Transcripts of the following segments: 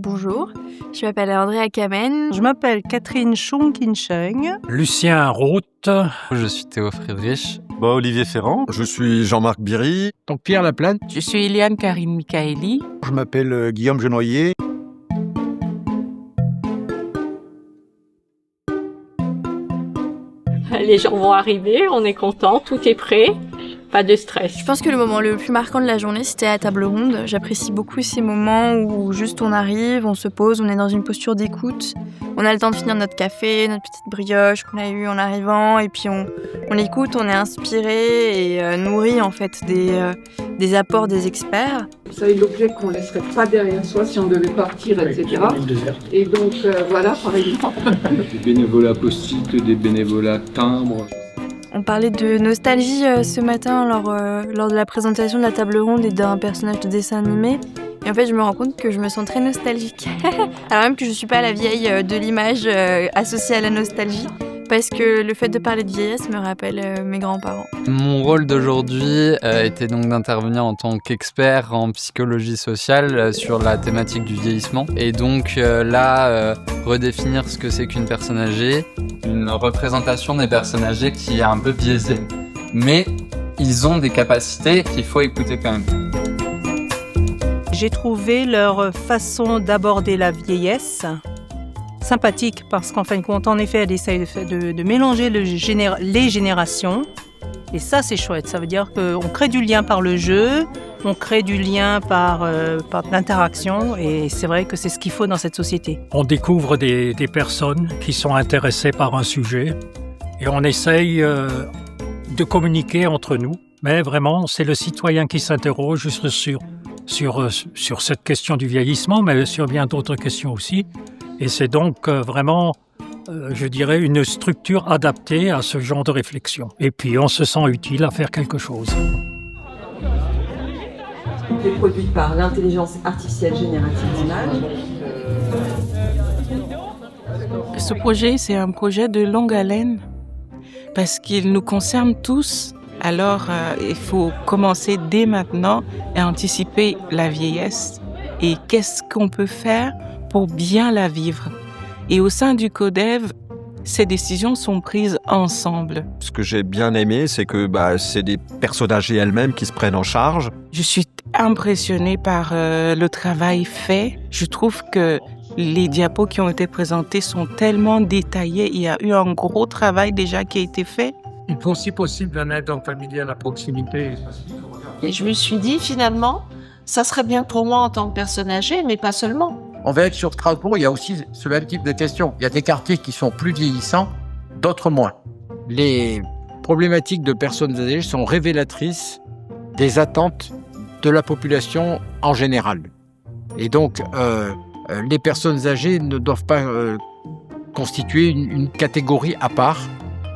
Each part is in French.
Bonjour, je m'appelle Andrea Kamen. Je m'appelle Catherine Chung-Kincheng. Lucien Roth. Je suis Théo Friedrich. Olivier Ferrand. Je suis Jean-Marc Biry. Donc Pierre Laplane. Je suis Eliane Karine Michaeli. Je m'appelle Guillaume Genoyer. Les gens vont arriver, on est content, tout est prêt, pas de stress. Je pense que le moment le plus marquant de la journée, c'était à table ronde. J'apprécie beaucoup ces moments où juste on arrive, on se pose, on est dans une posture d'écoute. On a le temps de finir notre café, notre petite brioche qu'on a eue en arrivant, et puis on écoute, on est inspiré et nourri en fait des apports des experts. Vous savez, l'objet qu'on ne laisserait pas derrière soi si on devait partir, etc. Et donc voilà, par exemple. Des bénévolats post-it, des bénévolats timbres. On parlait de nostalgie ce matin lors de la présentation de la table ronde et d'un personnage de dessin animé. Et en fait, je me rends compte que je me sens très nostalgique. Alors même que je ne suis pas la vieille de l'image associée à la nostalgie, parce que le fait de parler de vieillesse me rappelle mes grands-parents. Mon rôle d'aujourd'hui était donc d'intervenir en tant qu'expert en psychologie sociale sur la thématique du vieillissement. Et donc redéfinir ce que c'est qu'une personne âgée, une représentation des personnes âgées qui est un peu biaisée. Mais ils ont des capacités qu'il faut écouter quand même. J'ai trouvé leur façon d'aborder la vieillesse sympathique parce qu'en fin de compte, en effet, elle essaye de mélanger les générations. Et ça, c'est chouette. Ça veut dire qu'on crée du lien par le jeu, on crée du lien par l'interaction. Et c'est vrai que c'est ce qu'il faut dans cette société. On découvre des personnes qui sont intéressées par un sujet et on essaye de communiquer entre nous. Mais vraiment, c'est le citoyen qui s'interroge sur cette question du vieillissement, mais sur bien d'autres questions aussi. Et c'est donc vraiment, je dirais, une structure adaptée à ce genre de réflexion. Et puis, on se sent utile à faire quelque chose. Tout est produit par l'intelligence artificielle générative d'image. Ce projet, c'est un projet de longue haleine parce qu'il nous concerne tous. Alors, il faut commencer dès maintenant à anticiper la vieillesse et qu'est-ce qu'on peut faire pour bien la vivre. Et au sein du CODEV, ces décisions sont prises ensemble. Ce que j'ai bien aimé, c'est que c'est des personnes âgées elles-mêmes qui se prennent en charge. Je suis impressionnée par le travail fait. Je trouve que les diapos qui ont été présentés sont tellement détaillés. Il y a eu un gros travail déjà qui a été fait. Il faut aussi possible un aide familial à proximité. Et je me suis dit, finalement, ça serait bien pour moi en tant que personne âgée, mais pas seulement. On va être sur Strasbourg, il y a aussi ce même type de questions. Il y a des quartiers qui sont plus vieillissants, d'autres moins. Les problématiques de personnes âgées sont révélatrices des attentes de la population en général. Et donc, les personnes âgées ne doivent pas constituer une catégorie à part,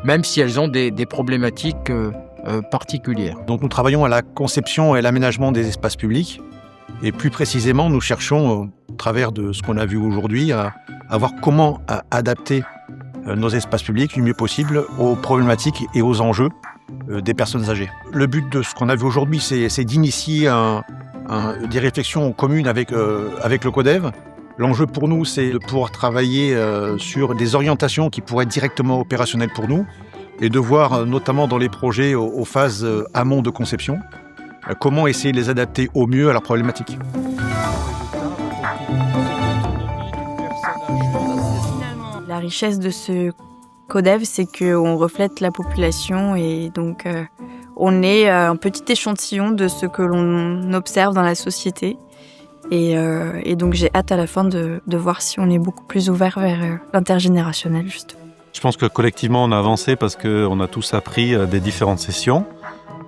même si elles ont des problématiques particulières. Donc nous travaillons à la conception et l'aménagement des espaces publics. Et plus précisément, nous cherchons, au travers de ce qu'on a vu aujourd'hui, à voir comment adapter nos espaces publics du mieux possible aux problématiques et aux enjeux des personnes âgées. Le but de ce qu'on a vu aujourd'hui, c'est d'initier des réflexions communes avec le CODEV. L'enjeu pour nous, c'est de pouvoir travailler sur des orientations qui pourraient être directement opérationnelles pour nous et de voir, notamment dans les projets aux phases amont de conception, comment essayer de les adapter au mieux à leurs problématiques. La richesse de ce CODEV, c'est qu'on reflète la population et donc on est un petit échantillon de ce que l'on observe dans la société. Et donc j'ai hâte à la fin de voir si on est beaucoup plus ouvert vers l'intergénérationnel, justement. Je pense que collectivement, on a avancé parce qu'on a tous appris des différentes sessions.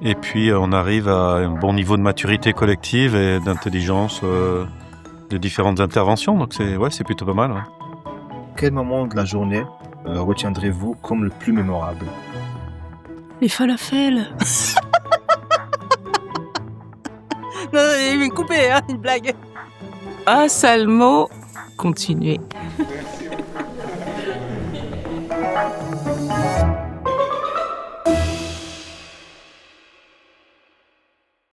Et puis, on arrive à un bon niveau de maturité collective et d'intelligence de différentes interventions. Donc, c'est plutôt pas mal. Ouais. Quel moment de la journée retiendrez-vous comme le plus mémorable ? Les falafels. Non, il m'a coupé, une blague. Un seul mot, continuez.